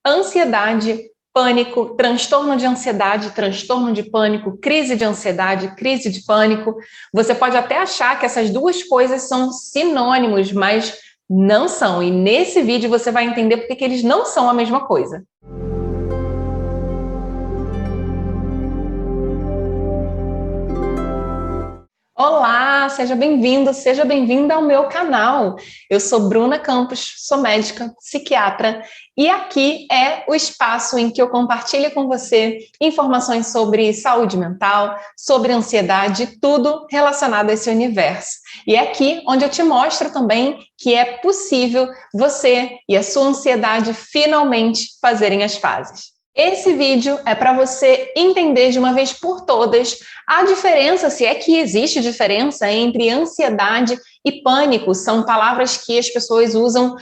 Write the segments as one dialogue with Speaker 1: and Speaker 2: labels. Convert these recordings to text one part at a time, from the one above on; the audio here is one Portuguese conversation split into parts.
Speaker 1: Ansiedade, pânico, transtorno de ansiedade, transtorno de pânico, crise de ansiedade, crise de pânico. Você pode até achar que essas duas coisas são sinônimos, mas não são. E nesse vídeo você vai entender por que eles não são a mesma coisa. Olá, seja bem-vindo, seja bem-vinda ao meu canal. Eu sou Bruna Campos, sou médica, psiquiatra, e aqui é o espaço em que eu compartilho com você informações sobre saúde mental, sobre ansiedade, tudo relacionado a esse universo. E é aqui onde eu te mostro também que é possível você e a sua ansiedade finalmente fazerem as pazes. Esse vídeo é para você entender de uma vez por todas a diferença, se é que existe diferença, entre ansiedade e pânico. São palavras que as pessoas usam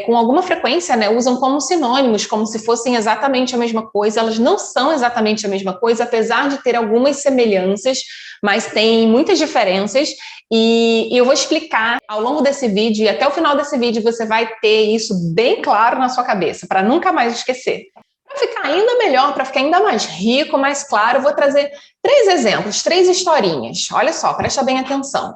Speaker 1: com alguma frequência, né? Usam como sinônimos, como se fossem exatamente a mesma coisa. Elas não são exatamente a mesma coisa, apesar de ter algumas semelhanças, mas tem muitas diferenças. E eu vou explicar ao longo desse vídeo, e até o final desse vídeo você vai ter isso bem claro na sua cabeça, para nunca mais esquecer. Para ficar ainda melhor, para ficar ainda mais rico, mais claro, eu vou trazer 3 exemplos, 3 historinhas. Olha só, presta bem atenção.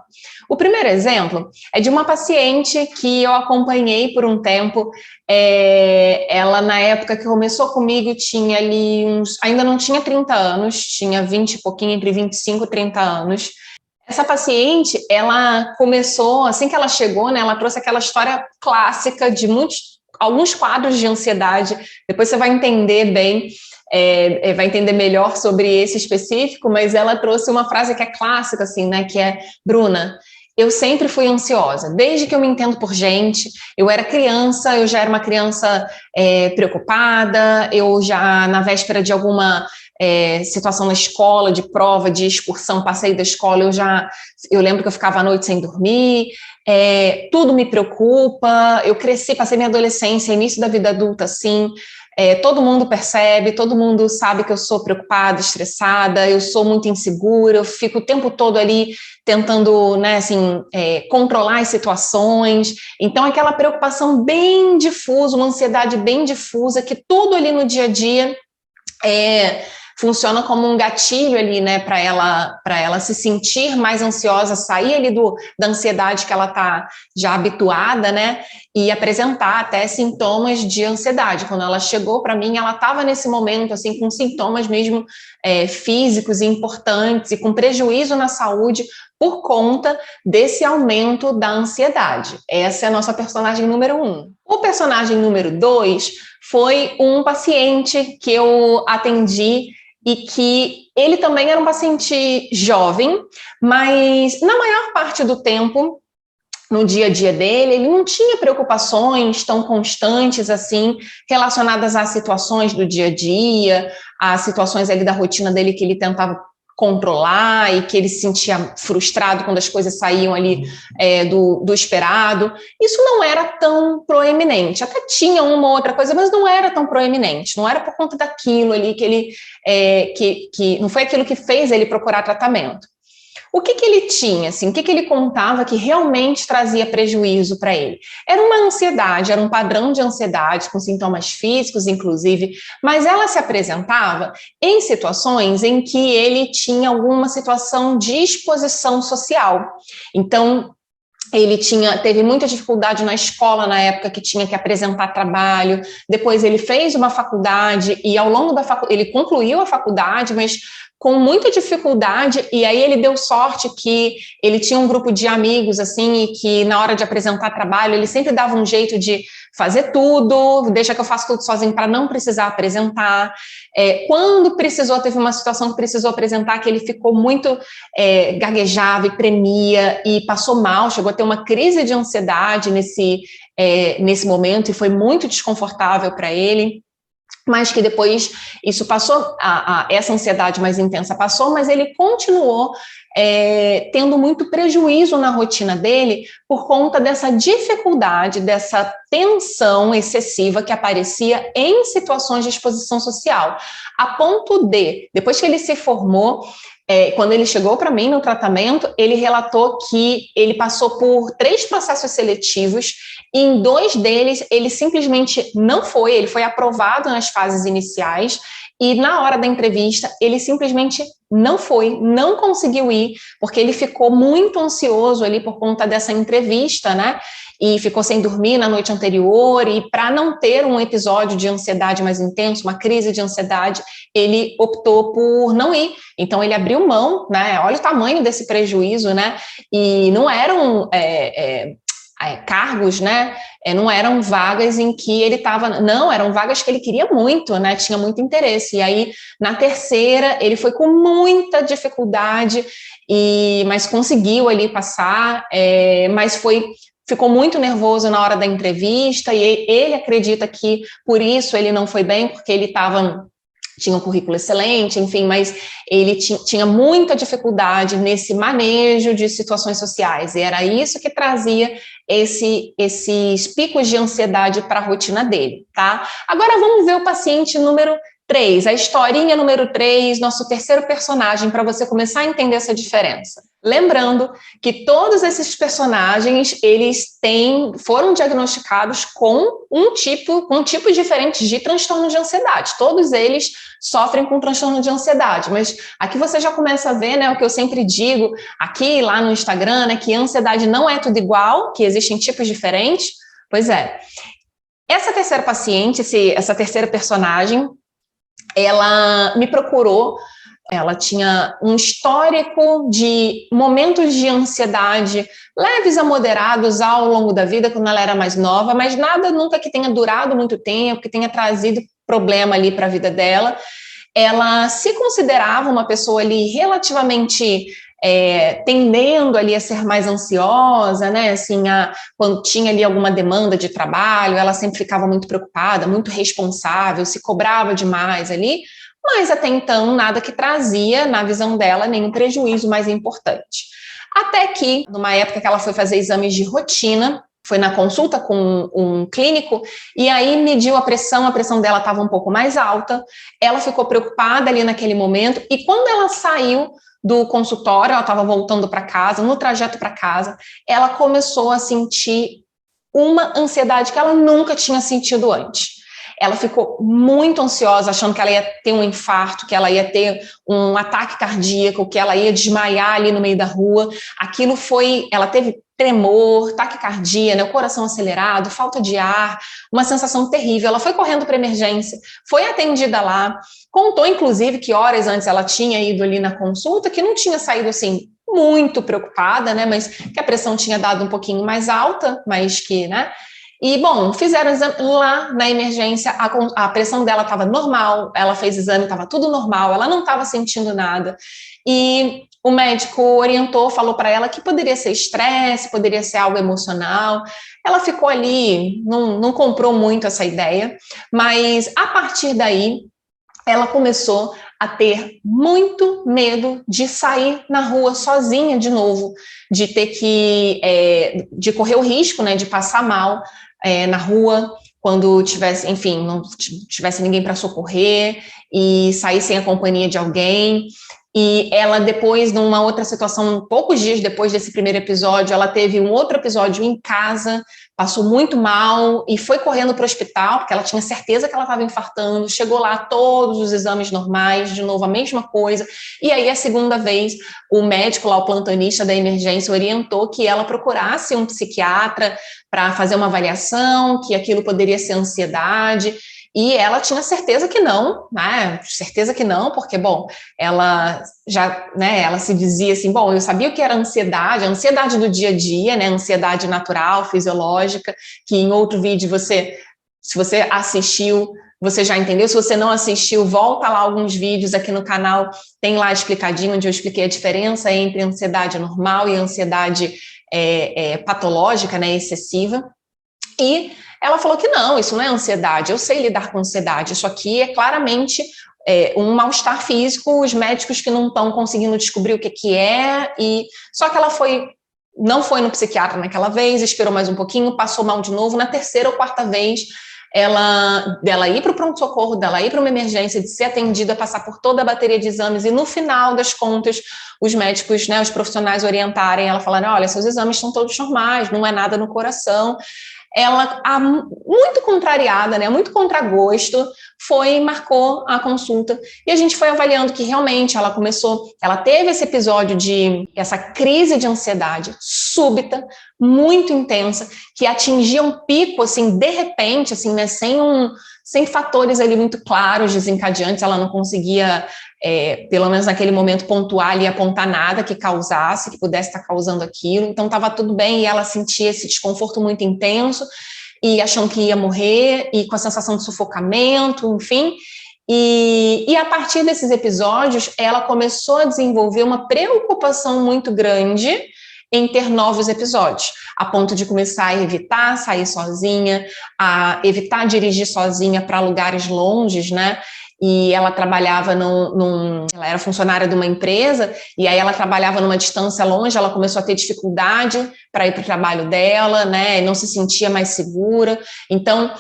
Speaker 1: O primeiro exemplo é de uma paciente que eu acompanhei por um tempo. Ela, na época que começou comigo, tinha ali ainda não tinha 30 anos, tinha 20 e pouquinho, entre 25 e 30 anos. Essa paciente, ela começou, assim que ela chegou, né, ela trouxe aquela história clássica de alguns quadros de ansiedade. Depois você vai entender bem, vai entender melhor sobre esse específico, mas ela trouxe uma frase que é clássica, assim, né, que é: Bruna, eu sempre fui ansiosa, desde que eu me entendo por gente. Eu era criança, eu já era uma criança preocupada, eu já, na véspera de alguma situação na escola, de prova, de excursão, passei da escola, eu lembro que eu ficava à noite sem dormir. Tudo me preocupa. Eu cresci, passei minha adolescência, início da vida adulta, assim. Todo mundo percebe, todo mundo sabe que eu sou preocupada, estressada, eu sou muito insegura, eu fico o tempo todo ali tentando, né, assim, controlar as situações. Então, aquela preocupação bem difusa, uma ansiedade bem difusa, que tudo ali no dia a dia funciona como um gatilho ali, né, para ela se sentir mais ansiosa, sair ali da ansiedade que ela está já habituada, né, e apresentar até sintomas de ansiedade. Quando ela chegou para mim, ela estava nesse momento, assim, com sintomas mesmo físicos e importantes e com prejuízo na saúde por conta desse aumento da ansiedade. Essa é a nossa personagem número 1. O personagem número 2 foi um paciente que eu atendi e que ele também era um paciente jovem, mas na maior parte do tempo, no dia a dia dele, ele não tinha preocupações tão constantes assim, relacionadas às situações do dia a dia, às situações ali da rotina dele que ele tentava controlar e que ele se sentia frustrado quando as coisas saíam ali do esperado. Isso não era tão proeminente, até tinha uma ou outra coisa, mas não era tão proeminente, não era por conta daquilo ali que ele, que não foi aquilo que fez ele procurar tratamento. O que ele tinha, assim, o que ele contava que realmente trazia prejuízo para ele? Era uma ansiedade, era um padrão de ansiedade, com sintomas físicos, inclusive, mas ela se apresentava em situações em que ele tinha alguma situação de exposição social. Então, ele teve muita dificuldade na escola na época que tinha que apresentar trabalho. Depois ele fez uma faculdade e ao longo da faculdade, ele concluiu a faculdade, mas com muita dificuldade, e aí ele deu sorte que ele tinha um grupo de amigos, assim, e que na hora de apresentar trabalho, ele sempre dava um jeito de fazer tudo, deixa que eu faço tudo sozinho para não precisar apresentar. Quando precisou, teve uma situação que precisou apresentar, que ele ficou muito gaguejava e tremia e passou mal, chegou a ter uma crise de ansiedade nesse momento e foi muito desconfortável para ele. Mas que depois isso passou, essa ansiedade mais intensa passou, mas ele continuou tendo muito prejuízo na rotina dele por conta dessa dificuldade, dessa tensão excessiva que aparecia em situações de exposição social, a ponto de, depois que ele se formou, Quando ele chegou para mim no tratamento, ele relatou que ele passou por 3 processos seletivos, e em 2 deles ele simplesmente não foi, ele foi aprovado nas fases iniciais, e na hora da entrevista ele simplesmente não foi, não conseguiu ir, porque ele ficou muito ansioso ali por conta dessa entrevista, né? E ficou sem dormir na noite anterior, e para não ter um episódio de ansiedade mais intenso, uma crise de ansiedade, ele optou por não ir. Então ele abriu mão, né? Olha o tamanho desse prejuízo, né? E não eram cargos, né? Não eram vagas em que ele estava, não, eram vagas que ele queria muito, né? Tinha muito interesse. E aí, na terceira, ele foi com muita dificuldade, mas conseguiu ali passar, mas ficou muito nervoso na hora da entrevista, e ele acredita que por isso ele não foi bem, porque ele tinha um currículo excelente, enfim, mas ele tinha muita dificuldade nesse manejo de situações sociais, e era isso que trazia esses picos de ansiedade para a rotina dele, tá? Agora vamos ver o paciente número 3, a historinha número 3, nosso terceiro personagem, para você começar a entender essa diferença. Lembrando que todos esses personagens, eles foram diagnosticados com tipos diferentes de transtorno de ansiedade. Todos eles sofrem com transtorno de ansiedade, mas aqui você já começa a ver, né, o que eu sempre digo aqui lá no Instagram, né, que a ansiedade não é tudo igual, que existem tipos diferentes. Pois é. Essa terceira paciente, essa terceira personagem, ela me procurou. Ela tinha um histórico de momentos de ansiedade leves a moderados ao longo da vida, quando ela era mais nova, mas nada nunca que tenha durado muito tempo, que tenha trazido problema ali para a vida dela. Ela se considerava uma pessoa ali relativamente tendendo ali a ser mais ansiosa, né? Assim, quando tinha ali alguma demanda de trabalho, ela sempre ficava muito preocupada, muito responsável, se cobrava demais ali, mas até então nada que trazia, na visão dela, nenhum prejuízo mais importante. Até que, numa época que ela foi fazer exames de rotina, foi na consulta com um clínico, e aí mediu a pressão dela estava um pouco mais alta, ela ficou preocupada ali naquele momento, e quando ela saiu do consultório, ela estava voltando para casa, no trajeto para casa, ela começou a sentir uma ansiedade que ela nunca tinha sentido antes. Ela ficou muito ansiosa, achando que ela ia ter um infarto, que ela ia ter um ataque cardíaco, que ela ia desmaiar ali no meio da rua. Ela teve tremor, taquicardia, né, o coração acelerado, falta de ar, uma sensação terrível. Ela foi correndo para emergência, foi atendida lá, contou, inclusive, que horas antes ela tinha ido ali na consulta, que não tinha saído assim muito preocupada, né, mas que a pressão tinha dado um pouquinho mais alta, mas que, né, e, bom, fizeram exame lá na emergência, a pressão dela estava normal, ela fez exame, estava tudo normal, ela não estava sentindo nada. E o médico orientou, falou para ela que poderia ser estresse, poderia ser algo emocional. Ela ficou ali, não comprou muito essa ideia, mas a partir daí, ela começou a ter muito medo de sair na rua sozinha de novo, de ter de correr o risco, né, de passar mal na rua, quando tivesse, enfim, não tivesse ninguém para socorrer, e sair sem a companhia de alguém. E ela depois, numa outra situação, poucos dias depois desse primeiro episódio, ela teve um outro episódio em casa, passou muito mal e foi correndo para o hospital, porque ela tinha certeza que ela estava infartando, chegou lá, todos os exames normais, de novo a mesma coisa, e aí a segunda vez o médico lá, o plantonista da emergência, orientou que ela procurasse um psiquiatra para fazer uma avaliação, que aquilo poderia ser ansiedade, e ela tinha certeza que não, né? Certeza que não, porque, bom, ela já, né, ela se dizia assim, bom, eu sabia o que era ansiedade, a ansiedade do dia a dia, né, ansiedade natural, fisiológica, que em outro vídeo se você assistiu, você já entendeu. Se você não assistiu, volta lá alguns vídeos aqui no canal, tem lá explicadinho, onde eu expliquei a diferença entre ansiedade normal e ansiedade patológica, né, excessiva. E ela falou que não, isso não é ansiedade, eu sei lidar com ansiedade, isso aqui é claramente um mal-estar físico, os médicos que não estão conseguindo descobrir o que é, e só que ela não foi no psiquiatra naquela vez, esperou mais um pouquinho, passou mal de novo, na terceira ou quarta vez, dela ir para o pronto-socorro, dela ir para uma emergência, de ser atendida, passar por toda a bateria de exames e no final das contas os médicos, né, os profissionais orientarem ela, falarem, olha, seus exames estão todos normais, não é nada no coração. Ela, muito contrariada, né, muito contra gosto, marcou a consulta e a gente foi avaliando que realmente ela teve esse episódio essa crise de ansiedade súbita, muito intensa, que atingia um pico, assim, de repente, assim, né, sem fatores ali muito claros, desencadeantes, ela não conseguia, pelo menos naquele momento, pontuar e apontar nada que causasse, que pudesse estar causando aquilo, então estava tudo bem e ela sentia esse desconforto muito intenso e achando que ia morrer e com a sensação de sufocamento, enfim. E a partir desses episódios, ela começou a desenvolver uma preocupação muito grande em ter novos episódios, a ponto de começar a evitar sair sozinha, a evitar dirigir sozinha para lugares longes, né? E ela trabalhava ela era funcionária de uma empresa, e aí ela trabalhava numa distância longe, ela começou a ter dificuldade para ir para o trabalho dela, né, não se sentia mais segura. Então,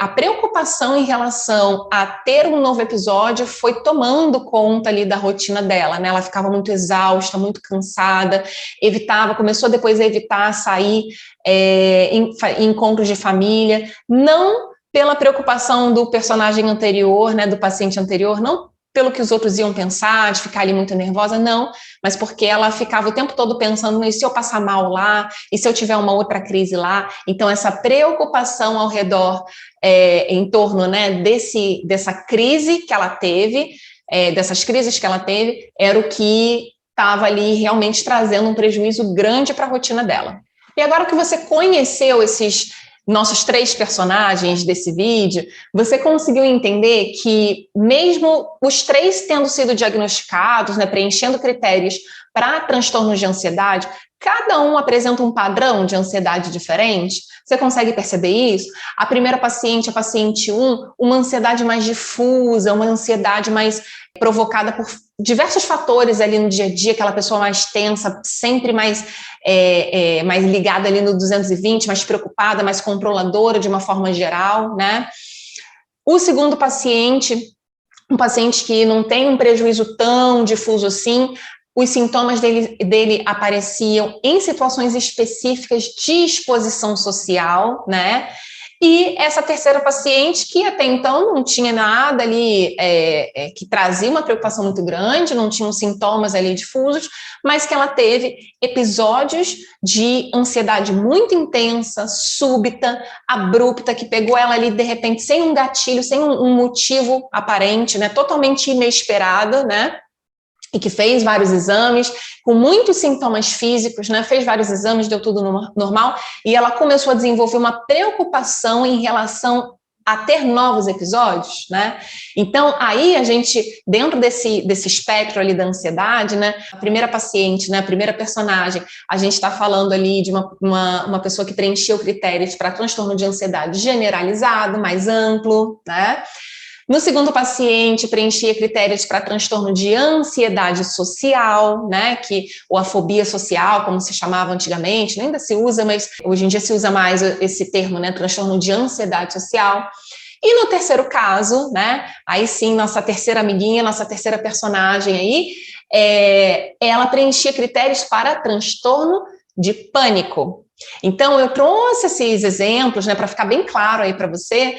Speaker 1: a preocupação em relação a ter um novo episódio foi tomando conta ali da rotina dela, né, ela ficava muito exausta, muito cansada, começou depois a evitar sair em encontros de família, não pela preocupação do personagem anterior, né, do paciente anterior, não pelo que os outros iam pensar, de ficar ali muito nervosa, não, mas porque ela ficava o tempo todo pensando, e se eu passar mal lá, e se eu tiver uma outra crise lá, então essa preocupação ao redor, em torno, né, dessa crise que ela teve, dessas crises que ela teve, era o que estava ali realmente trazendo um prejuízo grande para a rotina dela. E agora que você conheceu esses nossos 3 personagens desse vídeo, você conseguiu entender que mesmo os 3 tendo sido diagnosticados, né, preenchendo critérios para transtornos de ansiedade, cada um apresenta um padrão de ansiedade diferente? Você consegue perceber isso? A primeira paciente, a paciente 1, uma ansiedade mais difusa, uma ansiedade mais provocada por diversos fatores ali no dia a dia, aquela pessoa mais tensa, sempre mais ligada ali no 220, mais preocupada, mais controladora de uma forma geral, né? O segundo paciente, um paciente que não tem um prejuízo tão difuso assim, os sintomas dele apareciam em situações específicas de exposição social, né? E essa terceira paciente, que até então não tinha nada ali que trazia uma preocupação muito grande, não tinham sintomas ali difusos, mas que ela teve episódios de ansiedade muito intensa, súbita, abrupta, que pegou ela ali de repente sem um gatilho, sem um motivo aparente, né, totalmente inesperada, né? E que fez vários exames, com muitos sintomas físicos, né? Fez vários exames, deu tudo normal, e ela começou a desenvolver uma preocupação em relação a ter novos episódios, né? Então, aí a gente, dentro desse espectro ali da ansiedade, né? A primeira paciente, né? A primeira personagem, a gente está falando ali de uma pessoa que preencheu critérios para transtorno de ansiedade generalizado, mais amplo, né? No segundo paciente, preenchia critérios para transtorno de ansiedade social, né, ou a fobia social, como se chamava antigamente, ainda se usa, mas hoje em dia se usa mais esse termo, né, transtorno de ansiedade social. E no terceiro caso, né, aí sim, nossa terceira amiguinha, nossa terceira personagem aí, ela preenchia critérios para transtorno de pânico. Então, eu trouxe esses exemplos, né, para ficar bem claro aí para você.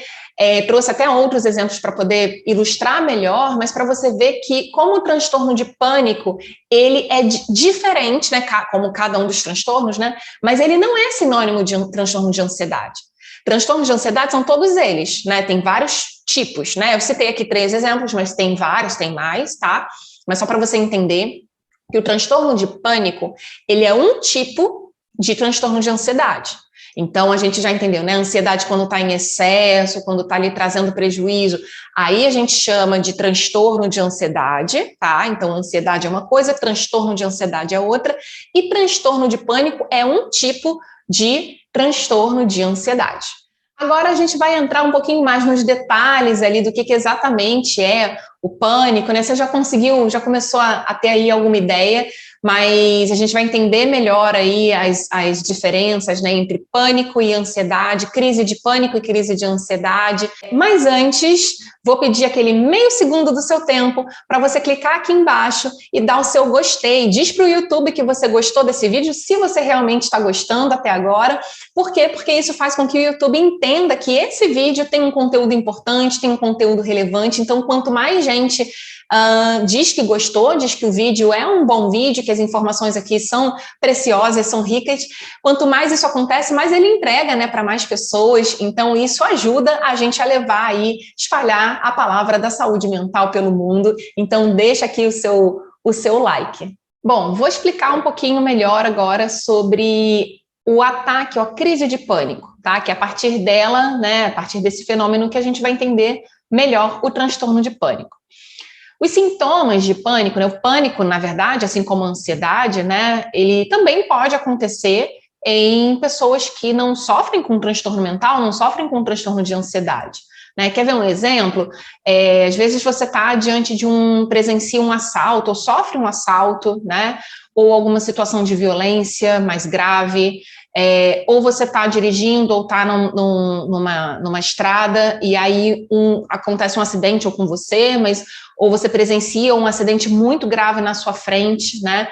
Speaker 1: Trouxe até outros exemplos para poder ilustrar melhor, mas para você ver que como o transtorno de pânico, ele é diferente, né, como cada um dos transtornos, né, mas ele não é sinônimo de um transtorno de ansiedade. Transtornos de ansiedade são todos eles, né, tem vários tipos, né, eu citei aqui 3 exemplos, mas tem vários, tem mais, tá, mas só para você entender que o transtorno de pânico, ele é um tipo de transtorno de ansiedade. Então, a gente já entendeu, né? A ansiedade quando está em excesso, quando está ali trazendo prejuízo, aí a gente chama de transtorno de ansiedade, tá? Então, ansiedade é uma coisa, transtorno de ansiedade é outra, e transtorno de pânico é um tipo de transtorno de ansiedade. Agora a gente vai entrar um pouquinho mais nos detalhes ali do que exatamente é o pânico, né? Você já começou a ter aí alguma ideia mas a gente vai entender melhor aí as diferenças, né, entre pânico e ansiedade, crise de pânico e crise de ansiedade. Mas antes, vou pedir aquele meio segundo do seu tempo para você clicar aqui embaixo e dar o seu gostei. Diz para o YouTube que você gostou desse vídeo, se você realmente está gostando até agora. Por quê? Porque isso faz com que o YouTube entenda que esse vídeo tem um conteúdo importante, tem um conteúdo relevante. Então, quanto mais gente diz que gostou, diz que o vídeo é um bom vídeo, que as informações aqui são preciosas, são ricas, quanto mais isso acontece, mais ele entrega, né, para mais pessoas. Então, isso ajuda a gente a levar aí, espalhar a palavra da saúde mental pelo mundo. Então, deixa aqui o seu like. Bom, vou explicar um pouquinho melhor agora sobre o ataque, a crise de pânico, tá? Que é a partir dela, né, a partir desse fenômeno que a gente vai entender melhor o transtorno de pânico. Os sintomas de pânico, né, o pânico, na verdade, assim como a ansiedade, né, ele também pode acontecer em pessoas que não sofrem com transtorno mental, não sofrem com transtorno de ansiedade. Né? Quer ver um exemplo? Às vezes você está diante de presencia um assalto, ou sofre um assalto, né? Ou alguma situação de violência mais grave, ou você está dirigindo ou está numa estrada e aí acontece um acidente ou com você, ou você presencia um acidente muito grave na sua frente, né?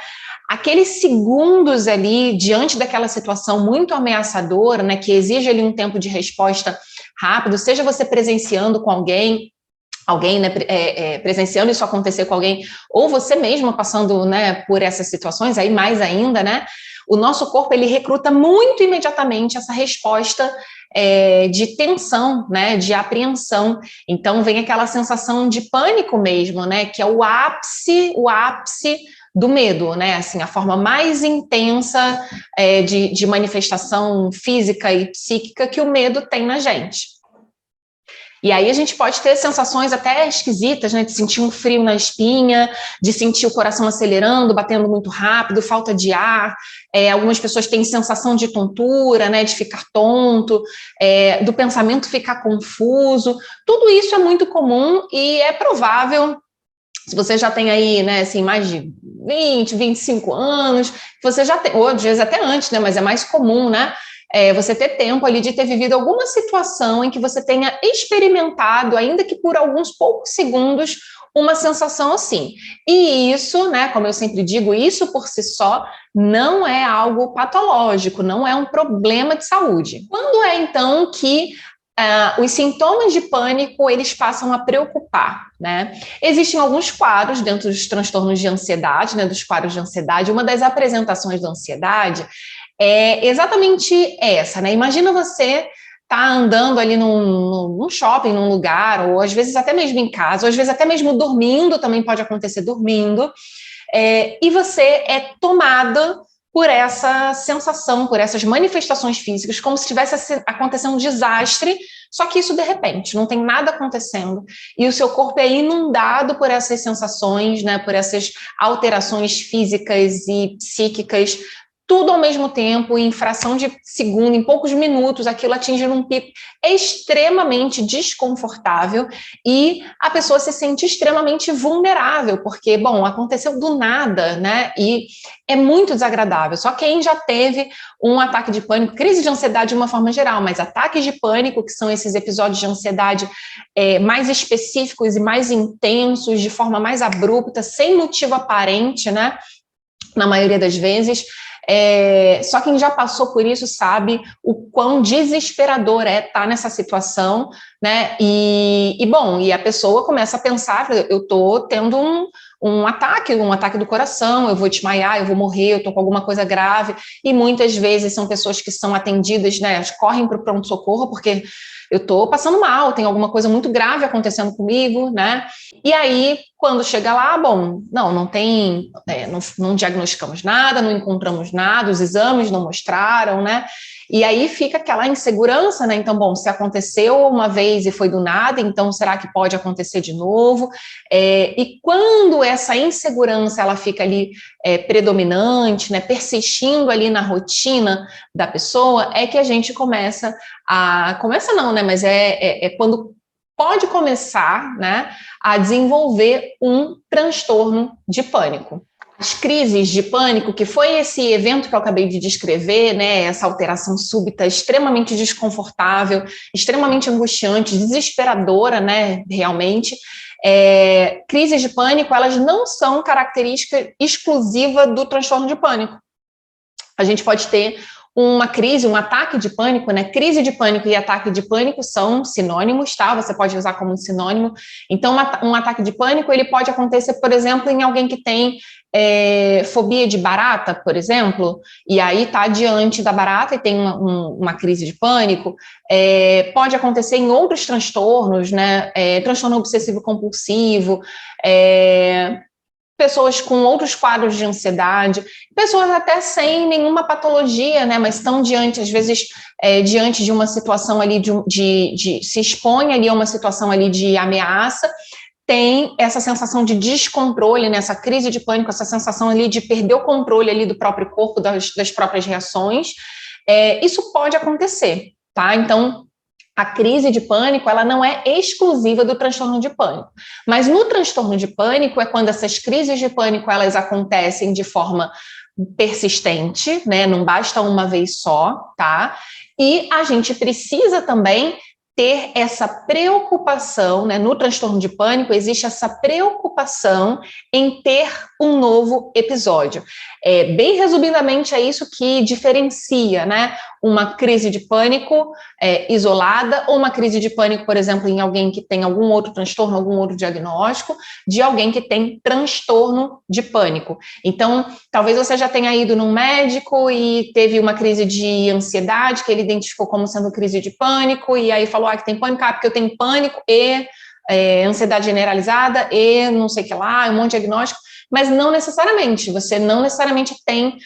Speaker 1: Aqueles segundos ali, diante daquela situação muito ameaçadora, né, que exige ali um tempo de resposta rápido, seja você presenciando com alguém, né, presenciando isso acontecer com alguém, ou você mesmo passando, né, por essas situações, aí mais ainda, né, o nosso corpo, ele recruta muito imediatamente essa resposta de tensão, né, de apreensão. Então, vem aquela sensação de pânico mesmo, né, que é o ápice do medo, né, assim, a forma mais intensa de manifestação física e psíquica que o medo tem na gente. E aí a gente pode ter sensações até esquisitas, né, de sentir um frio na espinha, de sentir o coração acelerando, batendo muito rápido, falta de ar. Algumas pessoas têm sensação de tontura, né, de ficar tonto, do pensamento ficar confuso. Tudo isso é muito comum e é provável, se você já tem aí, né, assim, mais de 20, 25 anos, você já tem, ou às vezes até antes, né, mas é mais comum, né, você ter tempo ali de ter vivido alguma situação em que você tenha experimentado, ainda que por alguns poucos segundos, uma sensação assim. E isso, né, como eu sempre digo, isso por si só não é algo patológico, não é um problema de saúde. Quando é, então, que os sintomas de pânico, eles passam a preocupar, né? Existem alguns quadros dentro dos transtornos de ansiedade, né, dos quadros de ansiedade. Uma das apresentações da ansiedade é exatamente essa, né? Imagina você tá andando ali num shopping, num lugar, ou às vezes até mesmo em casa, ou às vezes até mesmo dormindo, também pode acontecer dormindo, e você é tomada por essa sensação, por essas manifestações físicas, como se tivesse acontecendo um desastre, só que isso de repente, não tem nada acontecendo, e o seu corpo é inundado por essas sensações, né, por essas alterações físicas e psíquicas, tudo ao mesmo tempo, em fração de segundo, em poucos minutos, aquilo atinge um pico extremamente desconfortável e a pessoa se sente extremamente vulnerável, porque, bom, aconteceu do nada, né? E é muito desagradável. Só quem já teve um ataque de pânico, crise de ansiedade de uma forma geral, mas ataques de pânico, que são esses episódios de ansiedade mais específicos e mais intensos, de forma mais abrupta, sem motivo aparente, né? Na maioria das vezes. Só quem já passou por isso sabe o quão desesperador é estar nessa situação, né? E a pessoa começa a pensar: eu estou tendo um ataque do coração, eu vou desmaiar, eu vou morrer, eu estou com alguma coisa grave. E muitas vezes são pessoas que são atendidas, né? Elas correm para o pronto-socorro porque eu estou passando mal, tem alguma coisa muito grave acontecendo comigo, né? E aí, quando chega lá, bom, não tem, não diagnosticamos nada, não encontramos nada, os exames não mostraram, né? E aí fica aquela insegurança, né? Então, bom, se aconteceu uma vez e foi do nada, então será que pode acontecer de novo? E quando essa insegurança ela fica ali predominante, né? Persistindo ali na rotina da pessoa, é que a gente começa não, né? Mas quando pode começar, né, a desenvolver um transtorno de pânico. As crises de pânico, que foi esse evento que eu acabei de descrever, né, essa alteração súbita extremamente desconfortável, extremamente angustiante, desesperadora, né, realmente. Crises de pânico, elas não são característica exclusiva do transtorno de pânico. A gente pode ter uma crise, um ataque de pânico, né? Crise de pânico e ataque de pânico são sinônimos, tá? Você pode usar como um sinônimo. Então, um ataque de pânico, ele pode acontecer, por exemplo, em alguém que tem fobia de barata, por exemplo, e aí tá diante da barata e tem uma crise de pânico. Pode acontecer em outros transtornos, né? Transtorno obsessivo compulsivo, pessoas com outros quadros de ansiedade, pessoas até sem nenhuma patologia, né, mas estão diante, às vezes, diante de uma situação ali, se expõe ali a uma situação ali de ameaça, tem essa sensação de descontrole, nessa crise de pânico, essa sensação ali de perder o controle ali do próprio corpo, das próprias reações. Isso pode acontecer, tá? Então, a crise de pânico, ela não é exclusiva do transtorno de pânico. Mas no transtorno de pânico é quando essas crises de pânico, elas acontecem de forma persistente, né? Não basta uma vez só, tá? E a gente precisa também ter essa preocupação, né? No transtorno de pânico existe essa preocupação em ter um novo episódio. Bem resumidamente, é isso que diferencia, né? Uma crise de pânico isolada, ou uma crise de pânico, por exemplo, em alguém que tem algum outro transtorno, algum outro diagnóstico, de alguém que tem transtorno de pânico. Então, talvez você já tenha ido num médico e teve uma crise de ansiedade, que ele identificou como sendo crise de pânico, e aí falou que tem pânico, porque eu tenho pânico e ansiedade generalizada e não sei o que lá, um monte de diagnóstico, mas não necessariamente, você não necessariamente tem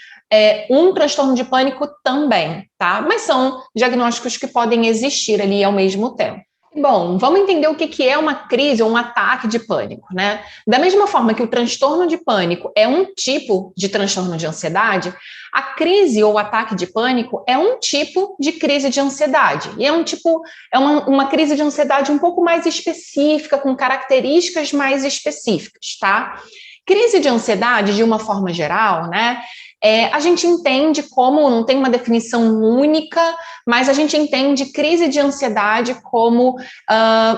Speaker 1: um transtorno de pânico também, tá? Mas são diagnósticos que podem existir ali ao mesmo tempo. Bom, vamos entender o que é uma crise ou um ataque de pânico, né? Da mesma forma que o transtorno de pânico é um tipo de transtorno de ansiedade, a crise ou ataque de pânico é um tipo de crise de ansiedade. E é uma crise de ansiedade um pouco mais específica, com características mais específicas, tá? Crise de ansiedade, de uma forma geral, né? A gente entende como, não tem uma definição única, mas a gente entende crise de ansiedade como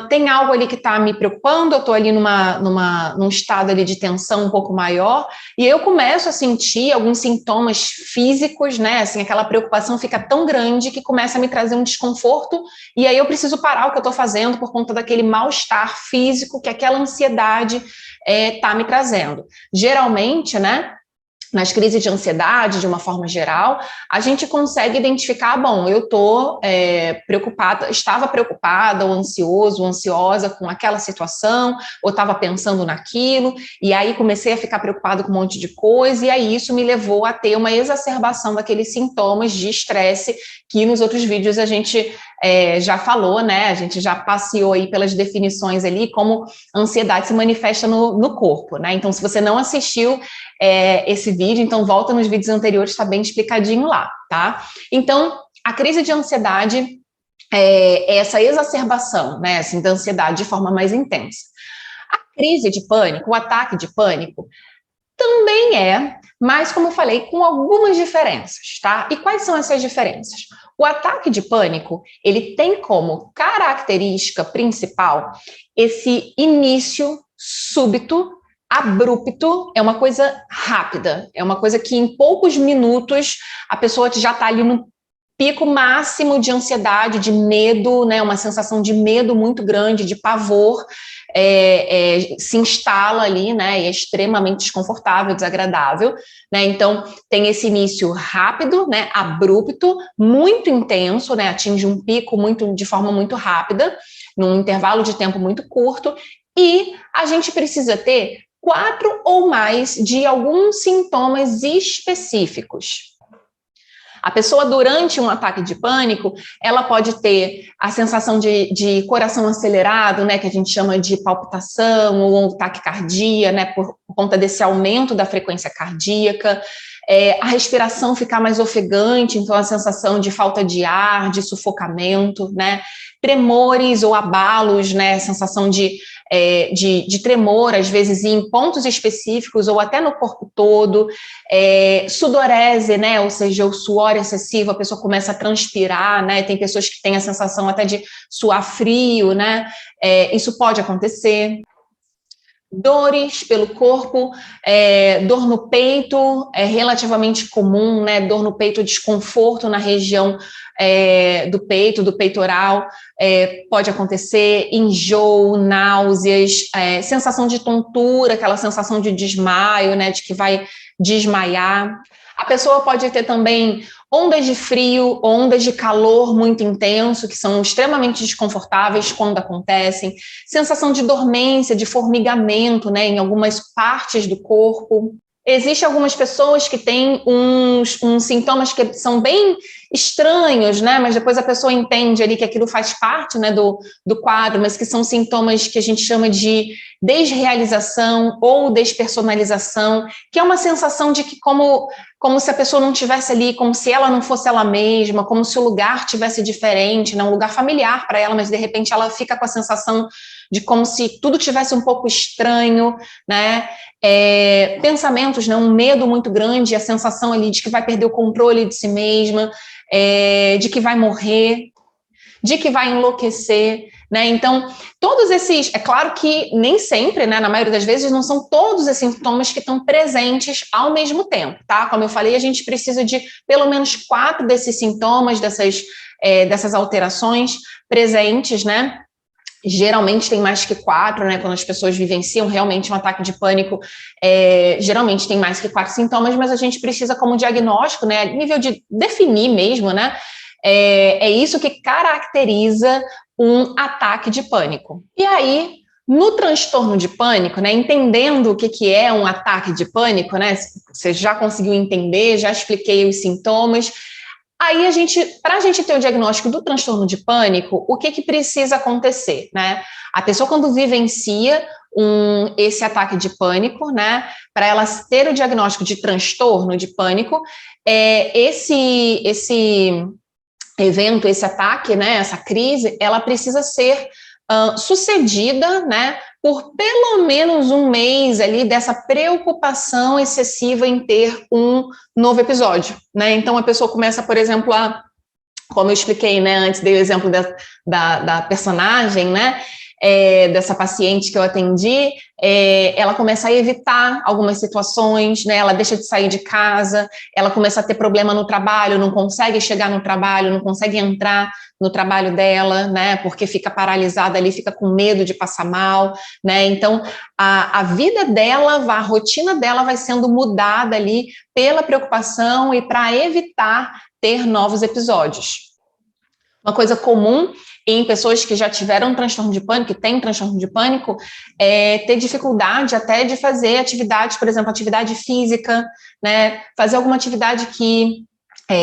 Speaker 1: tem algo ali que está me preocupando, eu estou ali num estado ali de tensão um pouco maior, e eu começo a sentir alguns sintomas físicos, né? Assim, aquela preocupação fica tão grande que começa a me trazer um desconforto, e aí eu preciso parar o que eu estou fazendo por conta daquele mal-estar físico que aquela ansiedade está me trazendo. Geralmente, né? Nas crises de ansiedade, de uma forma geral, a gente consegue identificar, bom, eu estou preocupada, estava preocupada ou ansioso, ou ansiosa com aquela situação, ou estava pensando naquilo, e aí comecei a ficar preocupado com um monte de coisa, e aí isso me levou a ter uma exacerbação daqueles sintomas de estresse que nos outros vídeos a gente já falou, né? A gente já passeou aí pelas definições ali, como a ansiedade se manifesta no corpo, né? Então, se você não assistiu esse vídeo, então volta nos vídeos anteriores, está bem explicadinho lá, tá? Então, a crise de ansiedade é essa exacerbação, né, assim, da ansiedade de forma mais intensa. A crise de pânico, o ataque de pânico, também mas como eu falei, com algumas diferenças, tá? E quais são essas diferenças? O ataque de pânico, ele tem como característica principal esse início súbito, abrupto, é uma coisa rápida, é uma coisa que em poucos minutos a pessoa já está ali no pico máximo de ansiedade, de medo, né, uma sensação de medo muito grande, de pavor, se instala ali, né, e é extremamente desconfortável, desagradável, né, então tem esse início rápido, né, abrupto, muito intenso, né, atinge um pico de forma muito rápida, num intervalo de tempo muito curto, e a gente precisa ter 4 ou mais de alguns sintomas específicos. A pessoa, durante um ataque de pânico, ela pode ter a sensação de coração acelerado, né, que a gente chama de palpitação ou taquicardia, né, por conta desse aumento da frequência cardíaca, a respiração ficar mais ofegante, então a sensação de falta de ar, de sufocamento, né, tremores ou abalos, né, sensação de tremor, às vezes em pontos específicos ou até no corpo todo, sudorese, né, ou seja, o suor excessivo, a pessoa começa a transpirar, né, tem pessoas que têm a sensação até de suar frio, né, isso pode acontecer. Dores pelo corpo, dor no peito é relativamente comum, né? Dor no peito, desconforto na região do peito, do peitoral, pode acontecer, enjoo, náuseas, sensação de tontura, aquela sensação de desmaio, né? De que vai desmaiar. A pessoa pode ter também ondas de frio, ondas de calor muito intenso, que são extremamente desconfortáveis quando acontecem, sensação de dormência, de formigamento, né, em algumas partes do corpo. Existem algumas pessoas que têm uns sintomas que são bem estranhos, né? Mas depois a pessoa entende ali que aquilo faz parte, né, do quadro, mas que são sintomas que a gente chama de desrealização ou despersonalização, que é uma sensação de que como se a pessoa não estivesse ali, como se ela não fosse ela mesma, como se o lugar tivesse diferente, né? Um lugar familiar para ela, mas de repente ela fica com a sensação de como se tudo tivesse um pouco estranho, né? Pensamentos, né? Um medo muito grande, a sensação ali de que vai perder o controle de si mesma, de que vai morrer, de que vai enlouquecer, né? Então, todos esses, é claro que nem sempre, né, na maioria das vezes, não são todos esses sintomas que estão presentes ao mesmo tempo, tá? Como eu falei, a gente precisa de pelo menos 4 desses sintomas, dessas alterações presentes, né? Geralmente tem mais que 4, né? Quando as pessoas vivenciam realmente um ataque de pânico, geralmente tem mais que 4 sintomas, mas a gente precisa, como diagnóstico, né? Nível de definir mesmo, né? É isso que caracteriza um ataque de pânico. E aí, no transtorno de pânico, né? Entendendo o que é um ataque de pânico, né? Você já conseguiu entender, já expliquei os sintomas. Aí, para a gente ter o diagnóstico do transtorno de pânico, o que precisa acontecer, né? A pessoa, quando vivencia esse ataque de pânico, né? Para ela ter o diagnóstico de transtorno de pânico, esse evento, esse ataque, né? Essa crise, ela precisa ser sucedida, né? Por pelo menos um mês ali dessa preocupação excessiva em ter um novo episódio, né? Então a pessoa começa, por exemplo, como eu expliquei, né, antes dei o exemplo da personagem, né, dessa paciente que eu atendi, ela começa a evitar algumas situações, né, ela deixa de sair de casa, ela começa a ter problema no trabalho, não consegue chegar no trabalho, não consegue entrar no trabalho dela, né, porque fica paralisada ali, fica com medo de passar mal, né, então a vida dela, a rotina dela vai sendo mudada ali pela preocupação e para evitar ter novos episódios. Uma coisa comum em pessoas que já tiveram transtorno de pânico, que têm transtorno de pânico, é ter dificuldade até de fazer atividades, por exemplo, atividade física, né? Fazer alguma atividade que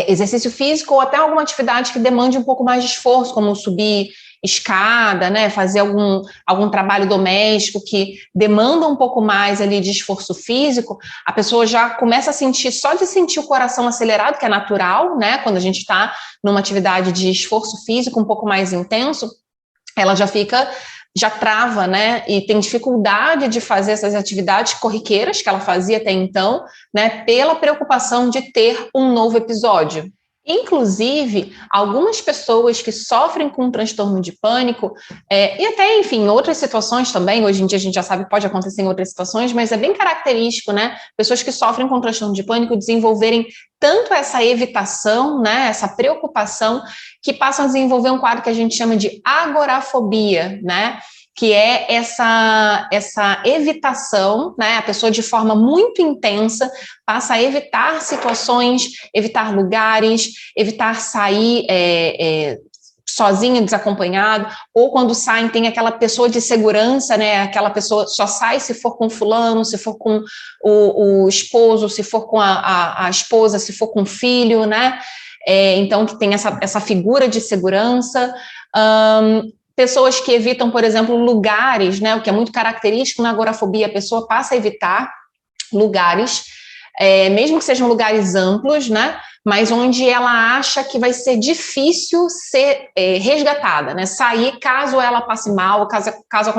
Speaker 1: exercício físico ou até alguma atividade que demande um pouco mais de esforço, como subir escada, né, fazer algum trabalho doméstico que demanda um pouco mais ali de esforço físico, a pessoa já começa a sentir, só de sentir o coração acelerado, que é natural, né, quando a gente está numa atividade de esforço físico um pouco mais intenso, ela já trava, né, e tem dificuldade de fazer essas atividades corriqueiras que ela fazia até então, né, pela preocupação de ter um novo episódio. Inclusive, algumas pessoas que sofrem com transtorno de pânico, e até, enfim, outras situações também, hoje em dia a gente já sabe que pode acontecer em outras situações, mas é bem característico, né, pessoas que sofrem com transtorno de pânico desenvolverem tanto essa evitação, né, essa preocupação, que passam a desenvolver um quadro que a gente chama de agorafobia, né, que é essa evitação, né? A pessoa de forma muito intensa passa a evitar situações, evitar lugares, evitar sair sozinho, desacompanhado, ou quando saem tem aquela pessoa de segurança, né? Aquela pessoa só sai se for com fulano, se for com o esposo, se for com a esposa, se for com o filho, né? Então, que tem essa figura de segurança. Pessoas que evitam, por exemplo, lugares, né, o que é muito característico na agorafobia, a pessoa passa a evitar lugares, mesmo que sejam lugares amplos, né? Mas onde ela acha que vai ser difícil ser resgatada, né? Sair caso ela passe mal, caso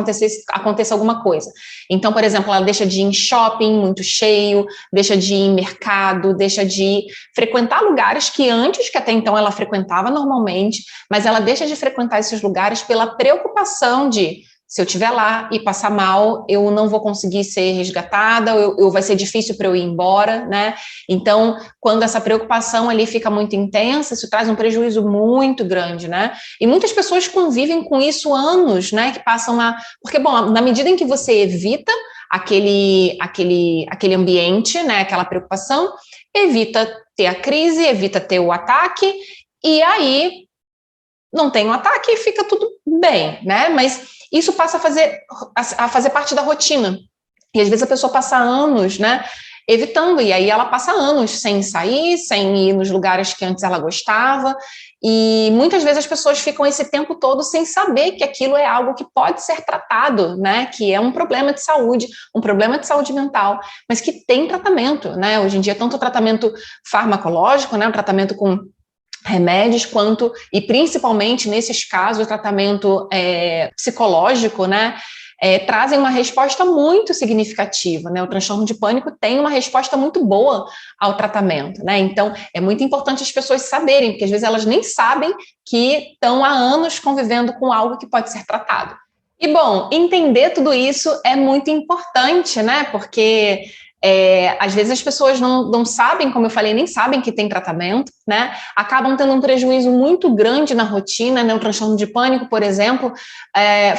Speaker 1: aconteça alguma coisa. Então, por exemplo, ela deixa de ir em shopping muito cheio, deixa de ir em mercado, deixa de frequentar lugares que antes, que até então ela frequentava normalmente, mas ela deixa de frequentar esses lugares pela preocupação de se eu estiver lá e passar mal, eu não vou conseguir ser resgatada, vai ser difícil para eu ir embora, né? Então, quando essa preocupação ali fica muito intensa, isso traz um prejuízo muito grande, né? E muitas pessoas convivem com isso anos, né? Que passam a... Porque, bom, na medida em que você evita aquele ambiente, né? Aquela preocupação, evita ter a crise, evita ter o ataque, e aí não tem um ataque e fica tudo bem, né? Mas isso passa a fazer parte da rotina. E às vezes a pessoa passa anos, né, evitando, e aí ela passa anos sem sair, sem ir nos lugares que antes ela gostava, e muitas vezes as pessoas ficam esse tempo todo sem saber que aquilo é algo que pode ser tratado, né, que é um problema de saúde mental, mas que tem tratamento, né? Hoje em dia, tanto o tratamento farmacológico, né, o tratamento com remédios, quanto, e principalmente nesses casos, o tratamento psicológico, né, trazem uma resposta muito significativa, né? O transtorno de pânico tem uma resposta muito boa ao tratamento, né? Então, é muito importante as pessoas saberem, porque às vezes elas nem sabem que estão há anos convivendo com algo que pode ser tratado. E, bom, entender tudo isso é muito importante, né? Porque às vezes as pessoas não sabem, como eu falei, nem sabem que tem tratamento, né? Acabam tendo um prejuízo muito grande na rotina, né? O transtorno de pânico, por exemplo,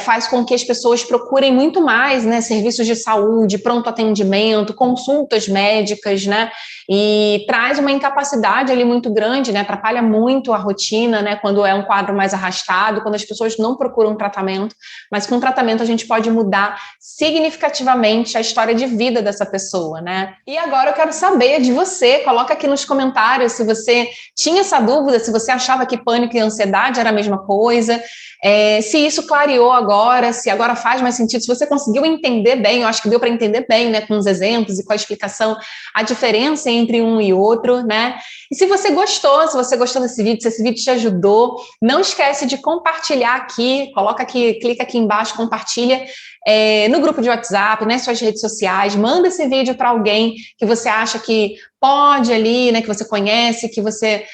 Speaker 1: faz com que as pessoas procurem muito mais, né? Serviços de saúde, pronto atendimento, consultas médicas, né? E traz uma incapacidade ali muito grande, né? Atrapalha muito a rotina, né? Quando é um quadro mais arrastado, quando as pessoas não procuram tratamento, mas com tratamento a gente pode mudar significativamente a história de vida dessa pessoa, né? E agora eu quero saber de você, coloca aqui nos comentários se você tinha essa dúvida, se você achava que pânico e ansiedade era a mesma coisa, se isso clareou agora, se agora faz mais sentido, se você conseguiu entender bem, eu acho que deu para entender bem, né, com os exemplos e com a explicação, a diferença entre um e outro, né? E se você gostou desse vídeo, se esse vídeo te ajudou, não esquece de compartilhar aqui, coloca aqui, clica aqui embaixo, compartilha no grupo de WhatsApp, nas suas redes sociais, manda esse vídeo para alguém que você acha que pode ali, né, que você conhece, que você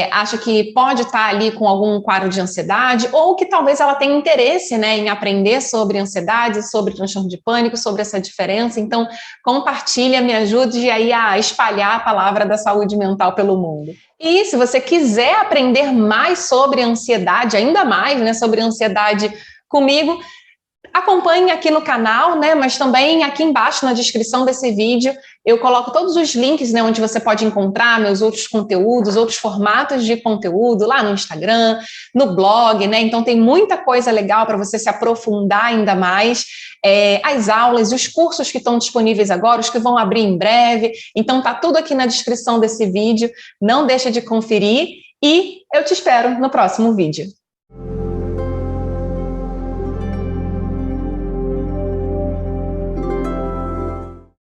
Speaker 1: acha que pode estar ali com algum quadro de ansiedade, ou que talvez ela tenha interesse, né, em aprender sobre ansiedade, sobre transtorno de pânico, sobre essa diferença. Então, compartilha, me ajude aí a espalhar a palavra da saúde mental pelo mundo. E se você quiser aprender mais sobre ansiedade, ainda mais, né, sobre ansiedade comigo, acompanhe aqui no canal, né? Mas também aqui embaixo na descrição desse vídeo eu coloco todos os links, né, onde você pode encontrar meus outros conteúdos, outros formatos de conteúdo lá no Instagram, no blog, né? Então tem muita coisa legal para você se aprofundar ainda mais. As aulas, os cursos que estão disponíveis agora, os que vão abrir em breve. Então tá tudo aqui na descrição desse vídeo. Não deixa de conferir e eu te espero no próximo vídeo.